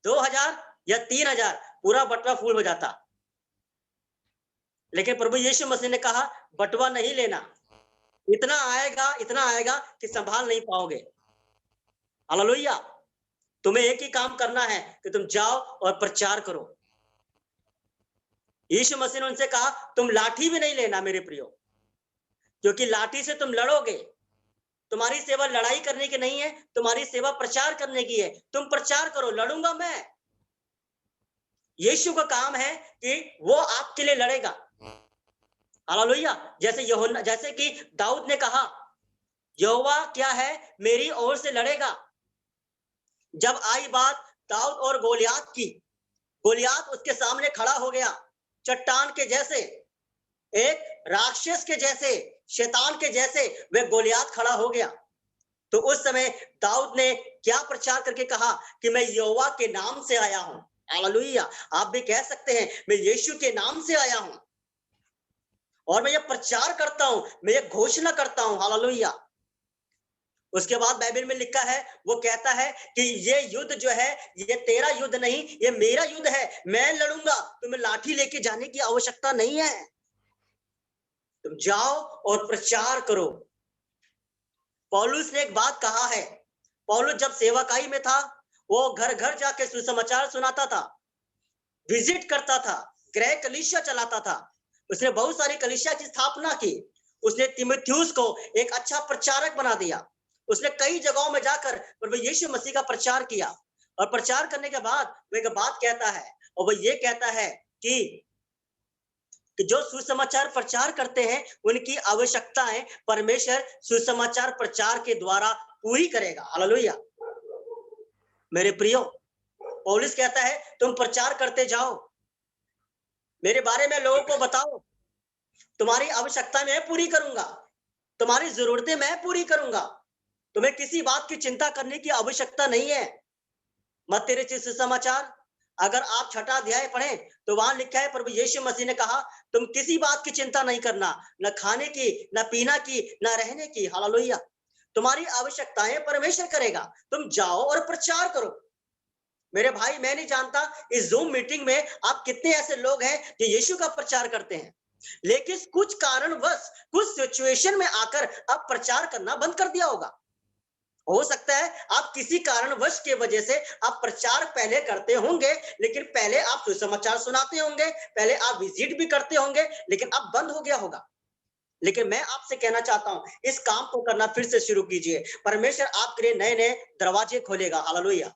2000 या 3000, पूरा बटवा फुल हो जाता। लेकिन प्रभु यीशु मसीह ने कहा बटवा नहीं लेना, इतना आएगा कि संभाल नहीं पाओगे। हालेलुया। तुम्हें एक ही काम करना है कि तुम जाओ और प्रचार करो। यीशु मसीह ने उनसे कहा तुम लाठी भी नहीं लेना मेरे प्रियो, क्योंकि लाठी से तुम लड़ोगे। तुम्हारी सेवा लड़ाई करने की नहीं है, तुम्हारी सेवा प्रचार करने की है। तुम प्रचार करो, लड़ूंगा मैं। यीशु का काम है कि वो आपके लिए लड़ेगा। हालेलुया। जैसे कि दाऊद ने कहा यहोवा क्या है मेरी ओर से लड़ेगा। जब आई बात दाऊद और गोलियात की, गोलियात उसके सामने खड़ा हो गया, चट्टान के जैसे, एक राक्षस के जैसे, शैतान के जैसे वह गोलियात खड़ा हो गया। तो उस समय दाऊद ने क्या प्रचार करके कहा कि मैं यहोवा के नाम से आया हूं। हालेलुया। आप भी कह सकते हैं मैं यीशु के नाम से आया हूं और मैं ये प्रचार करता हूं, मैं ये घोषणा करता हूं। हालेलुया। उसके बाद बाइबल में लिखा है, वो कहता है कि ये युद्ध जो है ये तेरा युद्ध नहीं, ये मेरा युद्ध है। मैं लड़ूंगा, तुम्हें लाठी लेके जाने की आवश्यकता नहीं है। तुम जाओ और प्रचार करो। पौलुस ने एक बात कहा है। पौलुस जब सेवकाई में था, वो घर घर जाके सुसमाचार सुनाता था, विजिट करता था, गृह कलीसिया चलाता था। उसने बहुत सारी कलीसिया की स्थापना की। उसने तीमुथियुस को एक अच्छा प्रचारक बना दिया। उसने कई जगहों में जाकर प्रभु यीशु मसीह का प्रचार किया और प्रचार करने के बाद वो एक बात कहता है और वो ये कहता है कि जो सुसमाचार प्रचार करते हैं उनकी आवश्यकताएं परमेश्वर सुसमाचार प्रचार के द्वारा पूरी करेगा। हालेलुया। मेरे प्रियो, पौलुस कहता है तुम प्रचार करते जाओ, मेरे बारे में लोगों को बताओ, तुम्हारी आवश्यकता मैं पूरी करूंगा, तुम्हारी जरूरतें मैं पूरी करूंगा। तुम्हें किसी बात की चिंता करने की आवश्यकता नहीं है। मत्ती रचित सुसमाचार अगर आप 6वां अध्याय पढ़ें तो वहां लिखा है प्रभु यीशु मसीह ने कहा तुम किसी बात की चिंता नहीं करना, न खाने की, न पीना की, न रहने की। हालेलुया। तुम्हारी आवश्यकताएं परमेश्वर करेगा। तुम जाओ और प्रचार करो। मेरे भाई, मैं नहीं जानता इस जूम मीटिंग में आप कितने ऐसे लोग हैं जो यीशु का प्रचार करते हैं, लेकिन कुछ कारणवश, कुछ सिचुएशन में आकर आप प्रचार करना बंद कर दिया होगा। हो सकता है आप किसी कारणवश के वजह से आप प्रचार पहले करते होंगे, लेकिन पहले आप सुसमाचार सुनाते होंगे, पहले आप विजिट भी करते होंगे, लेकिन अब बंद हो गया होगा। लेकिन मैं आपसे कहना चाहता हूं इस काम को करना फिर से शुरू कीजिए। परमेश्वर आपके लिए नए नए दरवाजे खोलेगा। हालेलुया।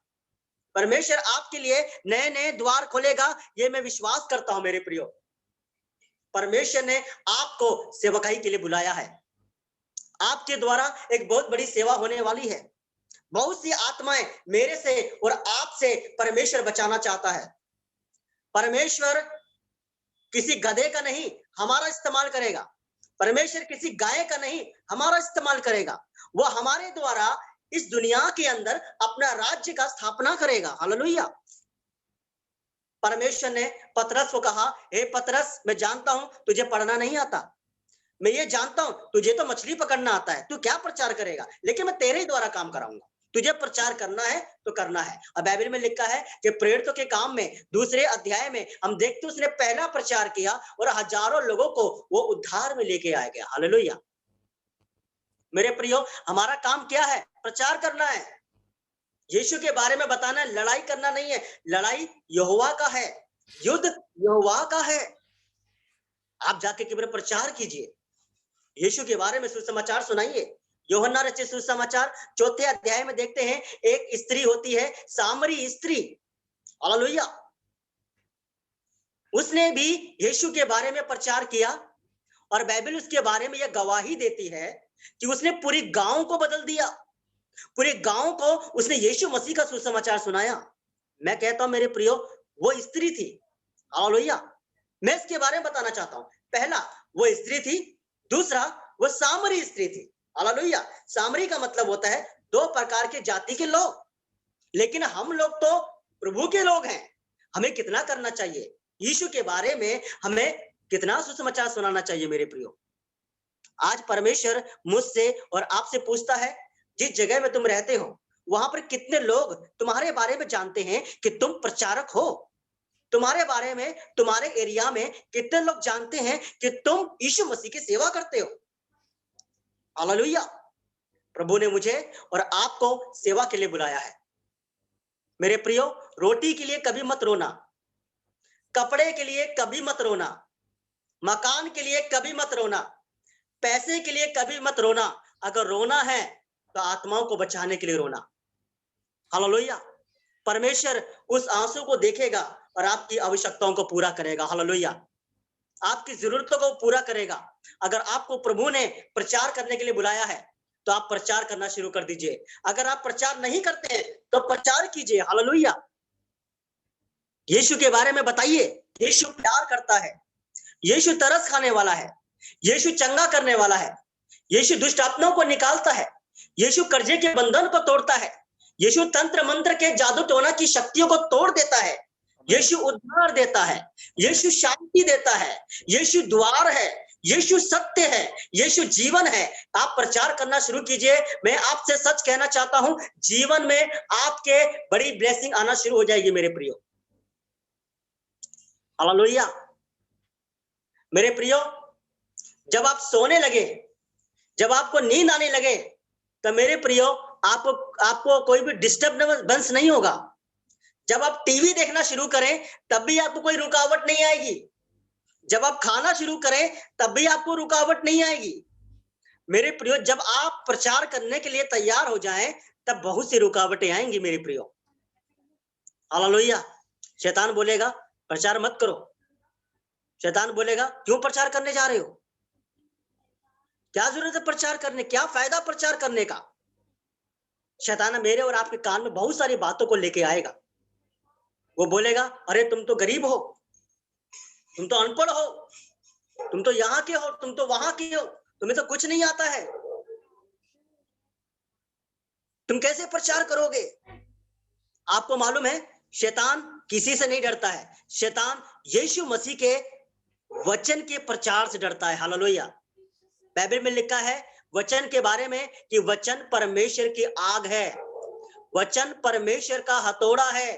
परमेश्वर आपके लिए नए नए द्वार खोलेगा, ये मैं विश्वास करता हूं मेरे प्रियो। परमेश्वर ने आपको सेवकाई के लिए बुलाया है। आपके द्वारा एक बहुत बड़ी सेवा होने वाली है। बहुत सी आत्माएं मेरे से और आपसे परमेश्वर बचाना चाहता है। परमेश्वर किसी गधे का नहीं हमारा इस्तेमाल करेगा। परमेश्वर किसी गाय का नहीं हमारा इस्तेमाल करेगा। वो हमारे द्वारा इस दुनिया के अंदर अपना राज्य का स्थापना करेगा। हालेलुया। परमेश्वर ने पतरस को कहा, हे पतरस, मैं जानता हूं तुझे पढ़ना नहीं आता, मैं ये जानता हूं तुझे तो मछली पकड़ना आता है, तू क्या प्रचार करेगा, लेकिन मैं तेरे ही द्वारा काम कराऊंगा। तुझे प्रचार करना है तो करना है। अब बाइबल में लिखा है कि प्रेरितों के काम में 2 अध्याय में हम देखते उसने पहला प्रचार किया और हजारों लोगों को वो उद्धार में लेके आ गया। हालेलुया। मेरे प्रियो, हमारा काम क्या है? प्रचार करना है, यीशु के बारे में बताना है, लड़ाई करना नहीं है। लड़ाई यहोवा का है, युद्ध यहोवा का है। आप जाके केवल प्रचार कीजिए, यीशु के बारे में सुसमाचार सुनाइए। यूहन्ना रचित सुसमाचार 4 अध्याय में देखते हैं एक स्त्री होती है, सामरी स्त्री। हालेलुया। उसने भी यीशु के बारे में प्रचार किया और बाइबल उसके बारे में यह गवाही देती है कि उसने पूरी गांव को बदल दिया। पूरे गांव को उसने यीशु मसीह का सुसमाचार सुनाया। मैं कहता हूं मेरे प्रियो, वो स्त्री थी। हालेलुया। मैं इसके बारे में बताना चाहता हूं। पहला, वो स्त्री थी। दूसरा, वो सामरी स्त्री थी। हालेलुया। सामरी का मतलब होता है 2 प्रकार के जाति के लोग, लेकिन हम लोग तो प्रभु के लोग हैं। हमें कितना करना चाहिए, यीशु के बारे में हमें कितना सुसमाचार सुनाना चाहिए मेरे प्रियो। आज परमेश्वर मुझसे और आपसे पूछता है, जिस जगह में तुम रहते हो वहां पर कितने लोग तुम्हारे बारे में जानते हैं कि तुम प्रचारक हो। तुम्हारे बारे में, तुम्हारे एरिया में कितने लोग जानते हैं कि तुम यीशु मसीह की सेवा करते हो। हालेलुया। प्रभु ने मुझे और आपको सेवा के लिए बुलाया है। मेरे प्रियो, रोटी के लिए कभी मत रोना, कपड़े के लिए कभी मत रोना, मकान के लिए कभी मत रोना, पैसे के लिए कभी मत रोना। अगर रोना है तो आत्माओं को बचाने के लिए रोना। हालेलुया। परमेश्वर उस आंसू को देखेगा और आपकी आवश्यकताओं को पूरा करेगा। हालेलुया। आपकी जरूरतों को पूरा करेगा। अगर आपको प्रभु ने प्रचार करने के लिए बुलाया है तो आप प्रचार करना शुरू कर दीजिए। अगर आप प्रचार नहीं करते हैं तो प्रचार कीजिए। हालेलुया। यीशु के बारे में बताइए। यीशु प्यार करता है, यीशु तरस खाने वाला है, यीशु चंगा करने वाला है, यीशु दुष्ट आत्माओं को निकालता है, यीशु कर्जे के बंधन को तोड़ता है, यीशु तंत्र मंत्र के जादू टोना की शक्तियों को तोड़ देता है, यीशु उद्धार देता है, यीशु शांति देता है, यीशु द्वार है, यीशु सत्य है, यीशु जीवन है। आप प्रचार करना शुरू कीजिए। मैं आपसे सच कहना चाहता हूं, जीवन में आपके बड़ी ब्लेसिंग आना शुरू हो जाएगी मेरे प्रियो। हालेलुया। मेरे प्रियो, जब आप सोने लगे, जब आपको नींद आने लगे, तो मेरे प्रियो आपको कोई भी डिस्टर्बेंस नहीं होगा। जब आप टीवी देखना शुरू करें तब भी आपको कोई रुकावट नहीं आएगी। जब आप खाना शुरू करें तब भी आपको रुकावट नहीं आएगी। मेरे प्रियो, जब आप प्रचार करने के लिए तैयार हो जाएं तब बहुत सी रुकावटें आएंगी मेरे प्रियो। हालेलुया। शैतान बोलेगा प्रचार मत करो। शैतान बोलेगा क्यों प्रचार करने जा रहे हो, क्या जरूरत है प्रचार करने, क्या फायदा प्रचार करने का। शैतान मेरे और आपके कान में बहुत सारी बातों को लेके आएगा। वो बोलेगा अरे तुम तो गरीब हो, तुम तो अनपढ़ हो, तुम तो यहाँ के हो, तुम तो वहां के हो, तुम्हें तो कुछ नहीं आता है, तुम कैसे प्रचार करोगे। आपको मालूम है शैतान किसी से नहीं डरता है, शैतान यीशु मसीह के वचन के प्रचार से डरता है। हालेलुया। बाइबल में लिखा है वचन के बारे में कि वचन परमेश्वर की आग है, वचन परमेश्वर का हथौड़ा है,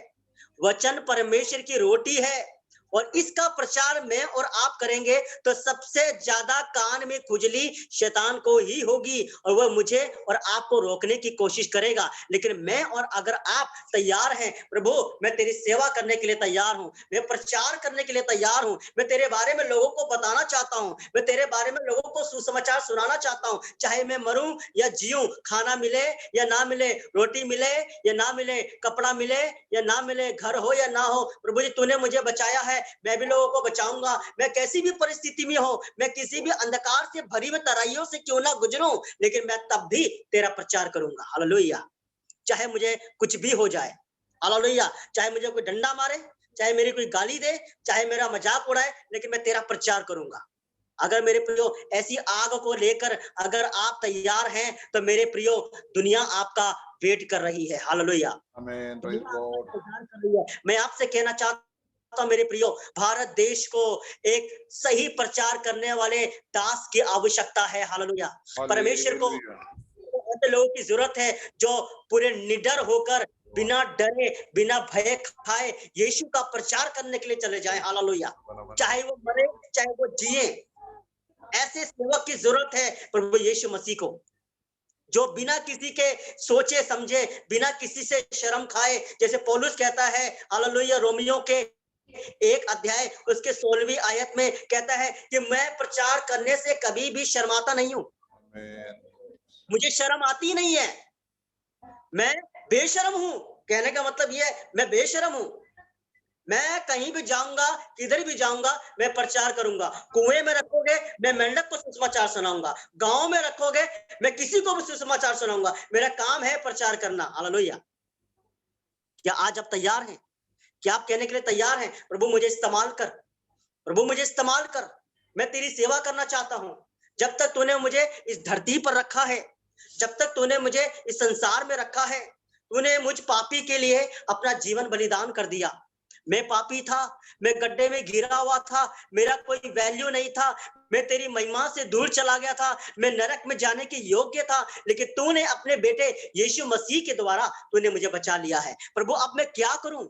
वचन परमेश्वर की रोटी है। और इसका प्रचार मैं और आप करेंगे तो सबसे ज्यादा कान में खुजली शैतान को ही होगी और वह मुझे और आपको रोकने की कोशिश करेगा। लेकिन मैं और अगर आप तैयार हैं, प्रभु मैं तेरी सेवा करने के लिए तैयार हूं, मैं प्रचार करने के लिए तैयार हूं, मैं तेरे बारे में लोगों को बताना चाहता हूं, मैं तेरे बारे में लोगों को सुसमाचार सुनाना चाहता हूं, चाहे मैं मरूं या जीऊं, खाना मिले या ना मिले, रोटी मिले या ना मिले, कपड़ा मिले या ना मिले, घर हो या ना हो, प्रभु जी तूने मुझे बचाया है, मैं भी लोगों को बचाऊंगा। मैं कैसी भी परिस्थिति में हो, मैं किसी भी अंधकार से भरी हुई तराइयों से क्यों ना गुजरूं, लेकिन मैं तब भी तेरा प्रचार करूंगा। हालेलुया। चाहे मुझे कुछ भी हो जाए। हालेलुया। चाहे मुझे कोई डंडा मारे, चाहे मेरी कोई गाली दे, चाहे मेरा मजाक उड़ाए, लेकिन मैं तेरा प्रचार करूंगा। अगर मेरे प्रियो ऐसी आग को लेकर अगर आप तैयार हैं तो मेरे प्रियो दुनिया आपका वेट कर रही है। हालेलुया। आमीन। दुनिया प्रेज आपका गॉड। इंतजार कर रही है। मैं आपसे कहना चाहता हूं मेरे प्रियो, भारत देश को एक सही प्रचार करने वाले दास की आवश्यकता है। हालेलुया। परमेश्वर को ऐसे लोगों की जरूरत है जो पूरे निडर होकर बिना डरे बिना भय खाए यीशु का प्रचार करने के लिए चले जाएं। हालेलुया। चाहे वो मरे चाहे वो जिए, ऐसे सेवक की जरूरत है प्रभु यीशु मसीह को, जो बिना किसी के सोचे समझे, बिना किसी से शर्म खाए, जैसे पौलुस कहता है हालेलुया रोमियो के 1 अध्याय उसके 16वीं आयत में कहता है कि मैं प्रचार करने से कभी भी शर्माता नहीं हूं, मुझे शर्म आती नहीं है, मैं बेशर्म हूं। कहने का मतलब यह है मैं बेशर्म हूं, मैं कहीं भी जाऊंगा, किधर भी जाऊंगा, मैं प्रचार करूंगा। कुएं में रखोगे मैं मेंढक को सुसमाचार सुनाऊंगा, गांव में रखोगे मैं किसी को भी सुसमाचार सुनाऊंगा। मेरा काम है प्रचार करना। हालेलुया। क्या आज आप तैयार हैं? क्या आप कहने के लिए तैयार हैं प्रभु मुझे इस्तेमाल कर, प्रभु मुझे इस्तेमाल कर, मैं तेरी सेवा करना चाहता हूं। जब तक तूने मुझे इस धरती पर रखा है, जब तक तूने मुझे इस संसार में रखा है, तूने मुझ पापी के लिए अपना जीवन बलिदान कर दिया। मैं पापी था, मैं गड्ढे में गिरा हुआ था, मेरा कोई वैल्यू नहीं था, मैं तेरी महिमा से दूर चला गया था, मैं नरक में जाने के योग्य था, लेकिन तूने अपने बेटे यीशु मसीह के द्वारा तूने मुझे बचा लिया है। प्रभु अब मैं क्या करूं?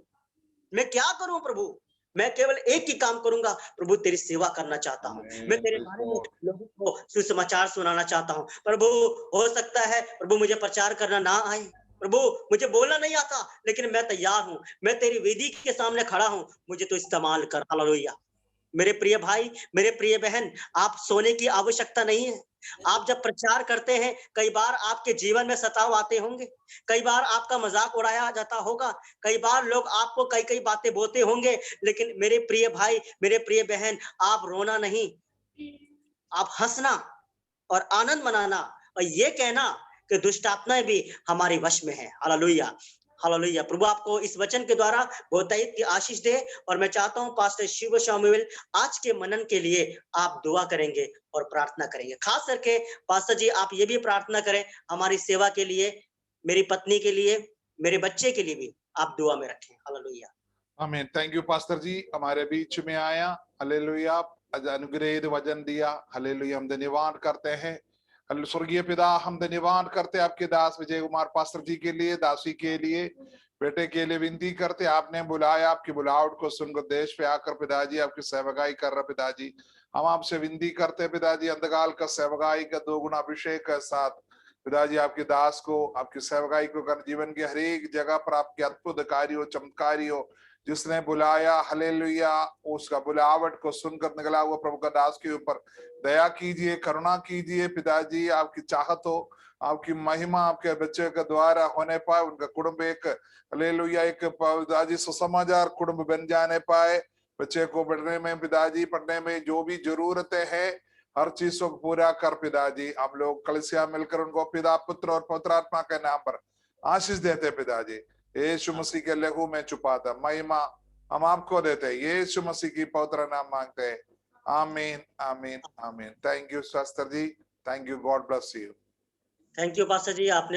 मैं क्या करूं प्रभु? मैं केवल एक ही काम करूंगा, प्रभु तेरी सेवा करना चाहता हूं। मैं तेरे बारे में लोगों को सुसमाचार सुनाना चाहता हूं। प्रभु हो सकता है प्रभु मुझे प्रचार करना ना आए, प्रभु मुझे बोलना नहीं आता, लेकिन मैं तैयार हूं। मैं तेरी वेदी के सामने खड़ा हूं, मुझे तो इस्तेमाल कर। हालेलुया। मेरे प्रिय भाई, मेरे प्रिय बहन, आप सोने की आवश्यकता नहीं है। आप जब प्रचार करते हैं, कई बार आपके जीवन में सताव आते होंगे, कई बार आपका मजाक उड़ाया जाता होगा, कई बार लोग आपको कई-कई बातें बोलते होंगे, लेकिन मेरे प्रिय भाई, मेरे प्रिय बहन, आप रोना नहीं, आप हँसना और आनंद मनाना और ये कहना कि दुष्ट आत्माएँ भी हमारे वश में हैं। Hallelujah, hallelujah. प्रभु आपको इस वचन के द्वारा बहुतायत की आशीष दे और मैं चाहता हूँ पास्टर शिव शामुएल आज के मनन के लिए आप दुआ करेंगे और प्रार्थना करेंगे। खास करके पास्टर जी आप ये भी प्रार्थना करें हमारी सेवा के लिए, मेरी पत्नी के लिए, मेरे बच्चे के लिए भी आप दुआ में रखें। हालेलुया। आमीन। थैंक यू पास्टर जी, हमारे बीच में आया। हालेलुया, अनुग्रहित वचन दिया। हालेलुया, हम धन्यवाद करते हैं। स्वर्गीय पिता, हम धन्यवाद करते हैं आपके दास विजय कुमार पास्टर जी के लिए, दासी के लिए, बेटे के लिए विनती करते। आपने बुलाया, आपकी बुलावट को सुनकर देश पे आकर पिताजी आपकी सेवकाई कर रहे पिताजी, हम आपसे विनती करते पिताजी, अंधकाल का सेवकाई का दोगुना अभिषेक के साथ पिताजी आपके दास को, आपकी सेवकाई को कर, जीवन की हर एक जगह पर आपके अद्भुत कार्य हो, चमत्कारी हो। जिसने बुलाया, हालेलुया, उसका बुलावट को सुनकर निकला हुआ प्रभु का दास के ऊपर दया कीजिए, करुणा कीजिए पिताजी। आपकी चाहत हो, आपकी महिमा आपके बच्चे के द्वारा होने पाए, उनका कुटुंब एक हालेलुया एक पिताजी सुसमाचार कुटुंब बन जाने पाए। बच्चे को पढ़ने में पिताजी, पढ़ने में जो भी जरूरतें हैं हर चीज को पूरा कर पिताजी। हम लोग कलिसिया मिलकर उनको पिता, पुत्र और पवित्र आत्मा के नाम पर आशीष देते पिताजी। यीशु मसीह के लहू में छुपाता महिमा हम आपको देते हैं, यीशु मसीह की पवित्र नाम मांगते हैं। आमीन, आमीन, आमीन। Thank you Shastra ji, thank you, god bless you. Thank you pastor ji, आपने